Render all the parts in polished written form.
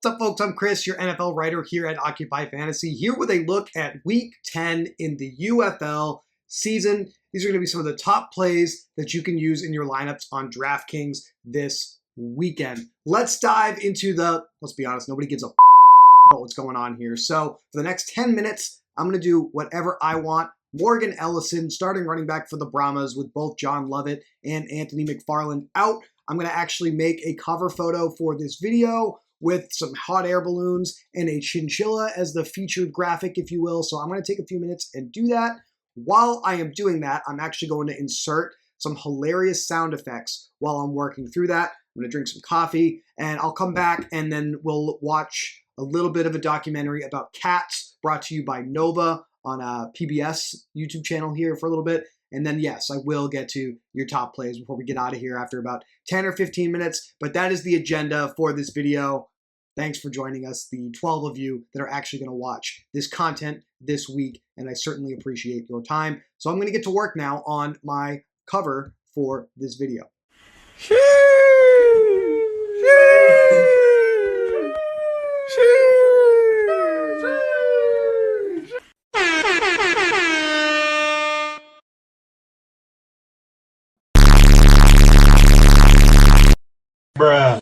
What's up, folks? I'm Chris, your NFL writer here at Occupy Fantasy, here with a look at Week 10 in the UFL season. These are going to be some of the top plays that you can use in your lineups on DraftKings this weekend. Let's dive into let's be honest, nobody gives a about what's going on here. So for the next 10 minutes, I'm going to do whatever I want. Morgan Ellison, starting running back for the Brahmas with both John Lovett and Anthony McFarland out. I'm going to actually make a cover photo for this video with some hot air balloons and a chinchilla as the featured graphic, if you will. So I'm going to take a few minutes and do that. While I am doing that, I'm actually going to insert some hilarious sound effects while I'm working through that. I'm going to drink some coffee, and I'll come back, and then we'll watch a little bit of a documentary about cats brought to you by Nova on a PBS YouTube channel here for a little bit. And then, yes, I will get to your top plays before we get out of here after about 10 or 15 minutes. But that is the agenda for this video. Thanks for joining us, the 12 of you that are actually going to watch this content this week. And I certainly appreciate your time. So I'm going to get to work now on my cover for this video. Bruh.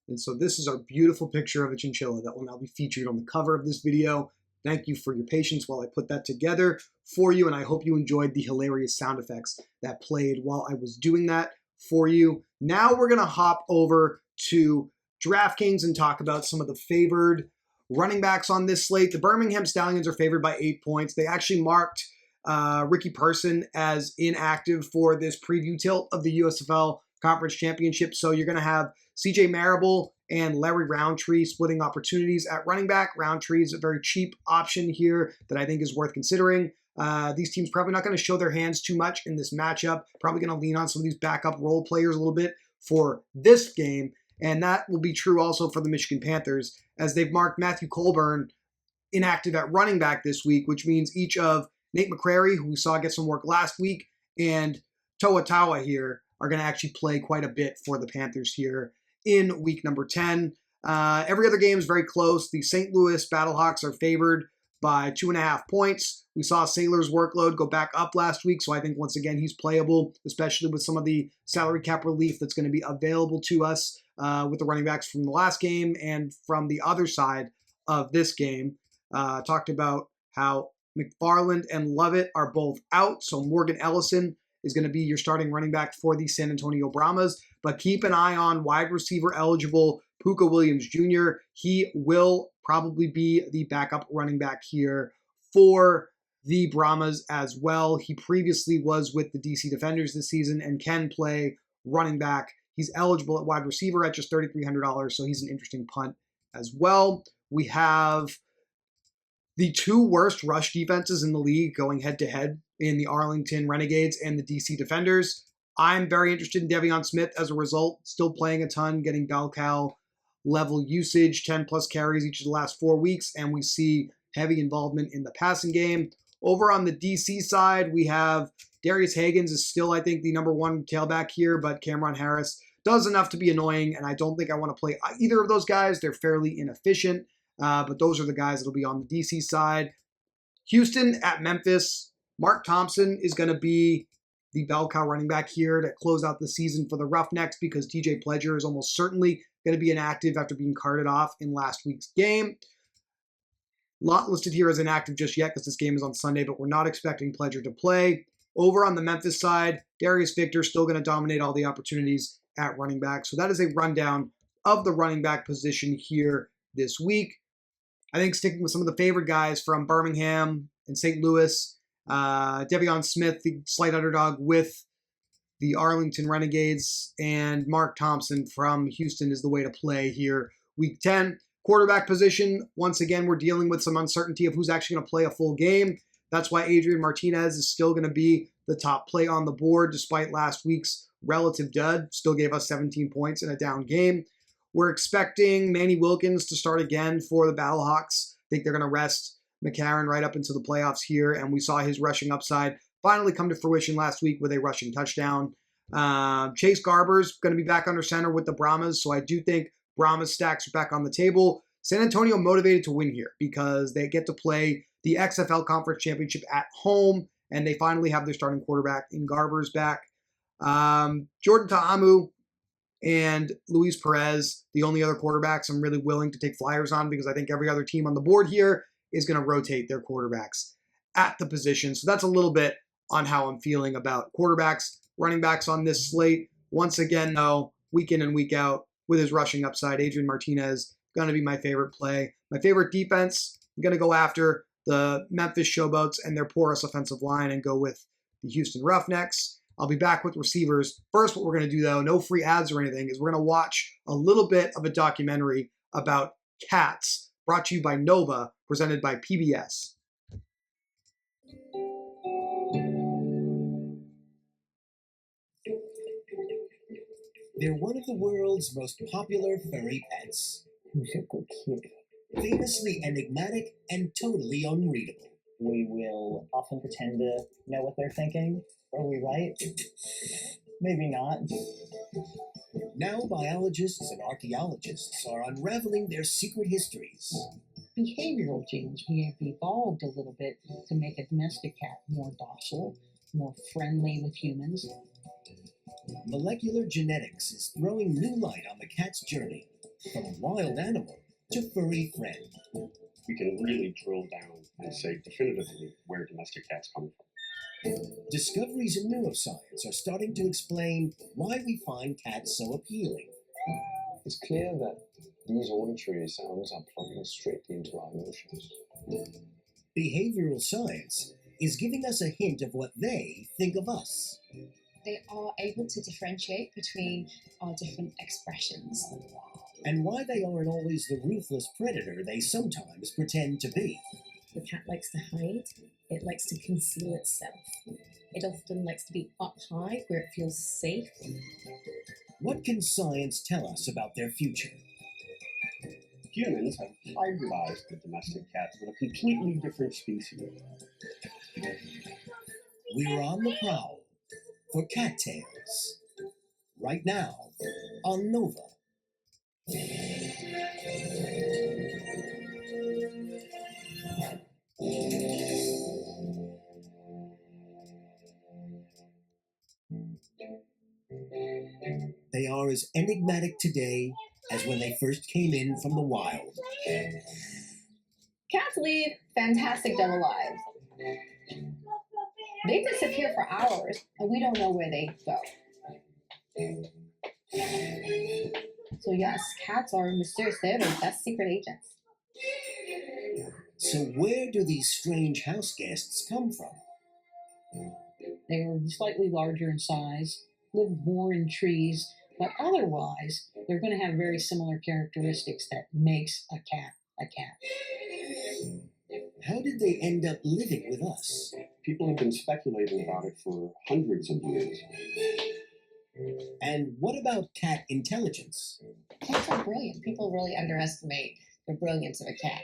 And so this is our beautiful picture of a chinchilla that will now be featured on the cover of this video. Thank you for your patience while I put that together for you, and I hope you enjoyed the hilarious sound effects that played while I was doing that for you. Now we're going to hop over to DraftKings and talk about some of the favored running backs on this slate. The Birmingham Stallions are favored by 8 points. They actually marked Ricky Person as inactive for this preview tilt of the USFL Conference Championship. So you're going to have CJ Marable and Larry Roundtree splitting opportunities at running back. Roundtree is a very cheap option here that I think is worth considering. These teams probably not going to show their hands too much in this matchup. Probably going to lean on some of these backup role players a little bit for this game. And that will be true also for the Michigan Panthers, as they've marked Matthew Colburn inactive at running back this week, which means each of Nate McCrary, who we saw get some work last week, and Toa Tawa here are going to actually play quite a bit for the Panthers here in week number 10. Every other game is very close. The St. Louis Battlehawks are favored by 2.5 points. We saw Sailor's workload go back up last week, so I think once again he's playable, especially with some of the salary cap relief that's going to be available to us with the running backs from the last game and from the other side of this game. Talked about how McFarland and Lovett are both out, so Morgan Ellison is going to be your starting running back for the San Antonio Brahmas. But keep an eye on wide receiver eligible Puka Williams Jr. He will probably be the backup running back here for the Brahmas as well. He previously was with the DC Defenders this season and can play running back. He's eligible at wide receiver at just $3,300, so he's an interesting punt as well. We have the two worst rush defenses in the league going head-to-head in the Arlington Renegades and the DC Defenders. I'm very interested in De'Veon Smith as a result, still playing a ton, getting bell cow level usage, 10-plus carries each of the last 4 weeks, and we see heavy involvement in the passing game. Over on the DC side, we have Darius Higgins is still, I think, the number one tailback here, but Cameron Harris does enough to be annoying, and I don't think I want to play either of those guys. They're fairly inefficient, but those are the guys that will be on the DC side. Houston at Memphis. Mark Thompson is going to be the bell cow running back here to close out the season for the Roughnecks because TJ Pledger is almost certainly going to be inactive after being carted off in last week's game. Not listed here as inactive just yet because this game is on Sunday, but we're not expecting Pledger to play. Over on the Memphis side, Darius Victor still going to dominate all the opportunities at running back. So that is a rundown of the running back position here this week. I think sticking with some of the favorite guys from Birmingham and St. Louis, De'Veon Smith, the slight underdog with the Arlington Renegades, and Mark Thompson from Houston is the way to play here. Week 10, quarterback position. Once again, we're dealing with some uncertainty of who's actually going to play a full game. That's why Adrian Martinez is still going to be the top play on the board, despite last week's relative dud. Still gave us 17 points in a down game. We're expecting Manny Wilkins to start again for the Battlehawks. I think they're going to rest McCarron right up into the playoffs here, and we saw his rushing upside finally come to fruition last week with a rushing touchdown. Chase Garber's going to be back under center with the Brahmas, so I do think Brahmas stacks are back on the table. San Antonio motivated to win here because they get to play the XFL Conference Championship at home, and they finally have their starting quarterback in Garber's back. Jordan Ta'amu and Luis Perez, the only other quarterbacks I'm really willing to take flyers on because I think every other team on the board here is going to rotate their quarterbacks at the position. So that's a little bit on how I'm feeling about quarterbacks, running backs on this slate. Once again, though, week in and week out with his rushing upside, Adrian Martinez going to be my favorite play. My favorite defense, I'm going to go after the Memphis Showboats and their porous offensive line and go with the Houston Roughnecks. I'll be back with receivers. First, what we're going to do, though, no free ads or anything, is we're going to watch a little bit of a documentary about cats brought to you by Nova, presented by PBS. They're one of the world's most popular furry pets. Famously enigmatic and totally unreadable. We will often pretend to know what they're thinking. Are we right? Maybe not. Now biologists and archaeologists are unraveling their secret histories. Behavioral genes, we have evolved a little bit to make a domestic cat more docile, more friendly with humans. Molecular genetics is throwing new light on the cat's journey from a wild animal to furry friend. We can really drill down and say definitively where domestic cats come from. Discoveries in neuroscience are starting to explain why we find cats so appealing. It's clear that these auditory sounds are plugging straight into our emotions. Behavioral science is giving us a hint of what they think of us. They are able to differentiate between our different expressions. And why they aren't always the ruthless predator they sometimes pretend to be. The cat likes to hide It likes to conceal itself. It often likes to be up high where it feels safe. What can science tell us about their future? Humans have hybridized the domestic cat with a completely different species. We're on the prowl for cattails. Right now on Nova. They are as enigmatic today as when they first came in from the wild. Cats lead fantastic double lives. They disappear for hours, and we don't know where they go. So yes, cats are mysterious. They're the best secret agents. So where do these strange house guests come from? They are slightly larger in size, live more in trees, but otherwise, they're going to have very similar characteristics that makes a cat a cat. How did they end up living with us? People have been speculating about it for hundreds of years. And what about cat intelligence? Cats are brilliant. People really underestimate the brilliance of a cat.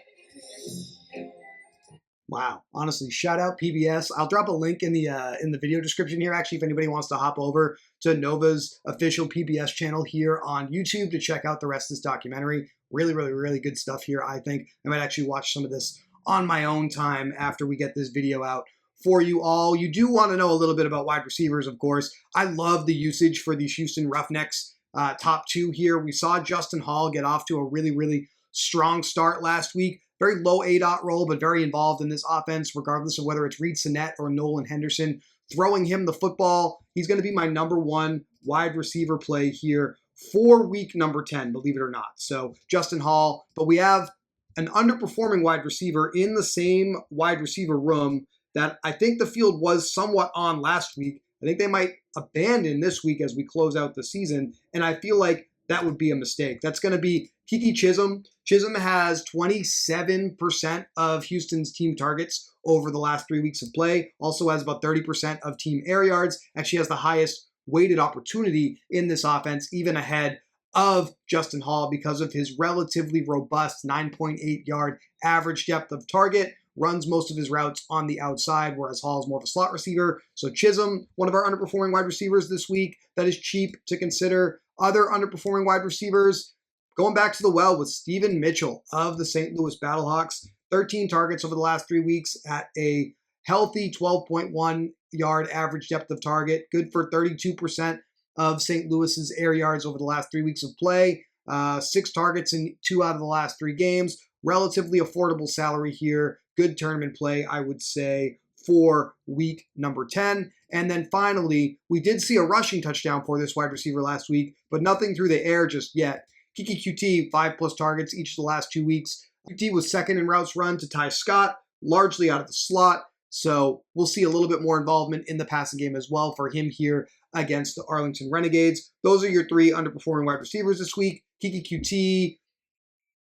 Wow, honestly, shout out PBS. I'll drop a link in the video description here, actually, if anybody wants to hop over to Nova's official PBS channel here on YouTube to check out the rest of this documentary. Really, really, really good stuff here, I think. I might actually watch some of this on my own time after we get this video out for you all. You do want to know a little bit about wide receivers, of course. I love the usage for these Houston Roughnecks top two here. We saw Justin Hall get off to a really, really strong start last week. Very low ADOT role, but very involved in this offense, regardless of whether it's Reed Sinnett or Nolan Henderson. Throwing him the football, he's going to be my number one wide receiver play here for week number 10, believe it or not. So Justin Hall, but we have an underperforming wide receiver in the same wide receiver room that I think the field was somewhat on last week. I think they might abandon this week as we close out the season, and I feel like that would be a mistake. That's going to be Kiki Chisholm. Chisholm has 27% of Houston's team targets over the last 3 weeks of play. Also has about 30% of team air yards. Actually has the highest weighted opportunity in this offense, even ahead of Justin Hall because of his relatively robust 9.8 yard average depth of target. Runs most of his routes on the outside, whereas Hall is more of a slot receiver. So Chisholm, one of our underperforming wide receivers this week, that is cheap to consider. Other underperforming wide receivers, going back to the well with Steven Mitchell of the St. Louis Battlehawks. 13 targets over the last 3 weeks at a healthy 12.1 yard average depth of target. Good for 32% of St. Louis's air yards over the last 3 weeks of play. 6 targets in 2 out of the last 3 games. Relatively affordable salary here. Good tournament play, I would say, for week number 10. And then finally, we did see a rushing touchdown for this wide receiver last week, but nothing through the air just yet. Kiki QT, 5+ targets each of the last 2 weeks. QT was second in routes run to Ty Scott, largely out of the slot. So we'll see a little bit more involvement in the passing game as well for him here against the Arlington Renegades. Those are your 3 underperforming wide receivers this week. Kiki QT,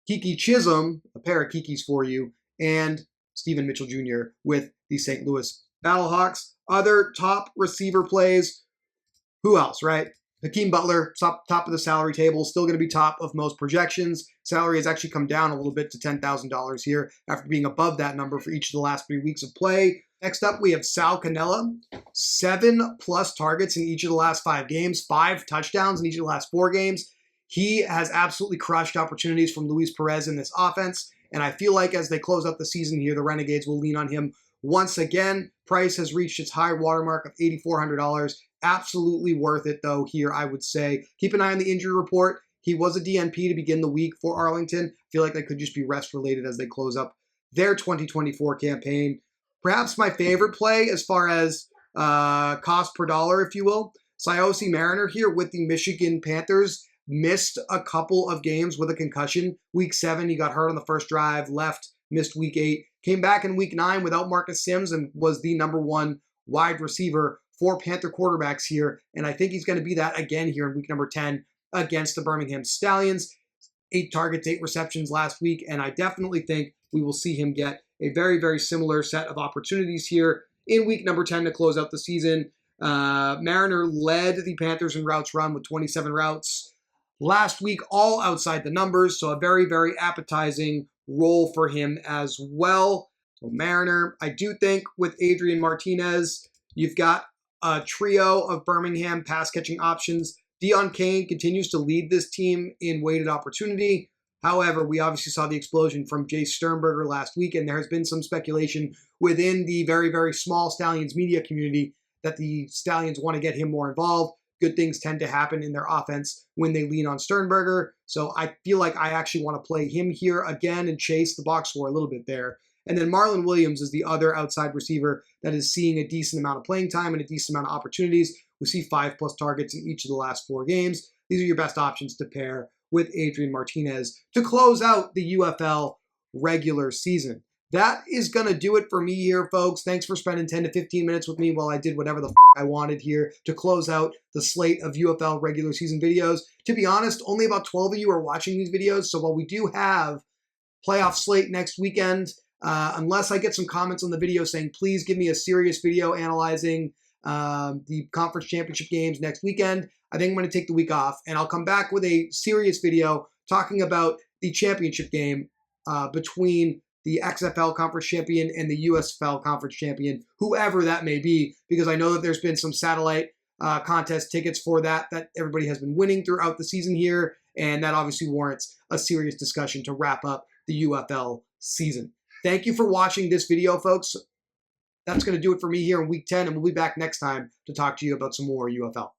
Kiki Chisholm, a pair of Kikis for you, and Steven Mitchell Jr. with the St. Louis Battlehawks. Other top receiver plays, who else, right? Hakeem Butler, top of the salary table, still going to be top of most projections. Salary has actually come down a little bit to $10,000 here after being above that number for each of the last 3 weeks of play. Next up, we have Sal Cannella, 7+ targets in each of the last 5 games, 5 touchdowns in each of the last 4 games. He has absolutely crushed opportunities from Luis Perez in this offense, and I feel like as they close out the season here, the Renegades will lean on him once again. Price has reached its high watermark of $8,400. Absolutely worth it, though, here, I would say. Keep an eye on the injury report. He was a DNP to begin the week for Arlington. I feel like that could just be rest-related as they close up their 2024 campaign. Perhaps my favorite play as far as cost per dollar, if you will. Siaosi Mariner here with the Michigan Panthers. Missed a couple of games with a concussion. Week 7, he got hurt on the first drive, left, missed week 8. Came back in week 9 without Marcus Sims and was the number 1 wide receiver for Panther quarterbacks here. And I think he's going to be that again here in week number 10 against the Birmingham Stallions. 8 targets, 8 receptions last week. And I definitely think we will see him get a very, very similar set of opportunities here in week number 10 to close out the season. Mariner led the Panthers in routes run with 27 routes last week, all outside the numbers, so a very, very appetizing role for him as well. So Mariner, I do think with Adrian Martinez, you've got a trio of Birmingham pass-catching options. Deion Kane continues to lead this team in weighted opportunity. However, we obviously saw the explosion from Jay Sternberger last week, and there has been some speculation within the very, very small Stallions media community that the Stallions want to get him more involved. Good things tend to happen in their offense when they lean on Sternberger. So I feel like I actually want to play him here again and chase the box score a little bit there. And then Marlon Williams is the other outside receiver that is seeing a decent amount of playing time and a decent amount of opportunities. We see 5+ targets in each of the last 4 games. These are your best options to pair with Adrian Martinez to close out the UFL regular season. That is going to do it for me here, folks. Thanks for spending 10 to 15 minutes with me while I did whatever the I wanted here to close out the slate of UFL regular season videos. To be honest, only about 12 of you are watching these videos, so while we do have playoff slate next weekend, unless I get some comments on the video saying, please give me a serious video analyzing the conference championship games next weekend, I think I'm going to take the week off, and I'll come back with a serious video talking about the championship game between the XFL conference champion and the USFL conference champion, whoever that may be, because I know that there's been some satellite contest tickets for that everybody has been winning throughout the season here, and that obviously warrants a serious discussion to wrap up the UFL season. Thank you for watching this video, folks. That's going to do it for me here in week 10, and we'll be back next time to talk to you about some more UFL.